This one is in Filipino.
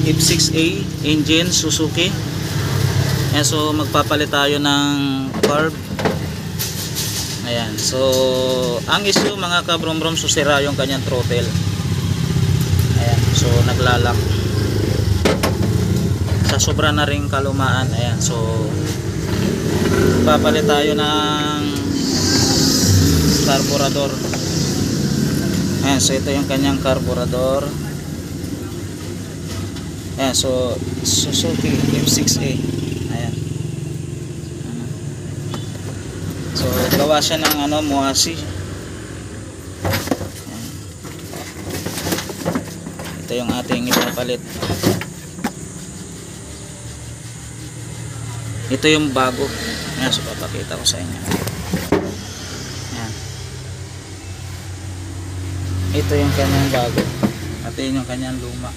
F6A engine Suzuki. Ayan, so magpapalit tayo ng carb. Ayan, so ang issue mga kabrom-brom, so sira yung kanyang throttle. Ayan, so naglalak sa sobra na rin kalumaan. Ayan, so papalit tayo ng carburetor. Ayan, so ito yung kanyang carburetor. Ayan, so Suzuki F6A. Ayan, so gawa siya ng Moasi. Ayan. Ito yung ating ipapalit. Ito yung bago. Ayan, so papakita ko sa inyo. Ayan. Ito yung kanyang bago at ito yung kanyang luma.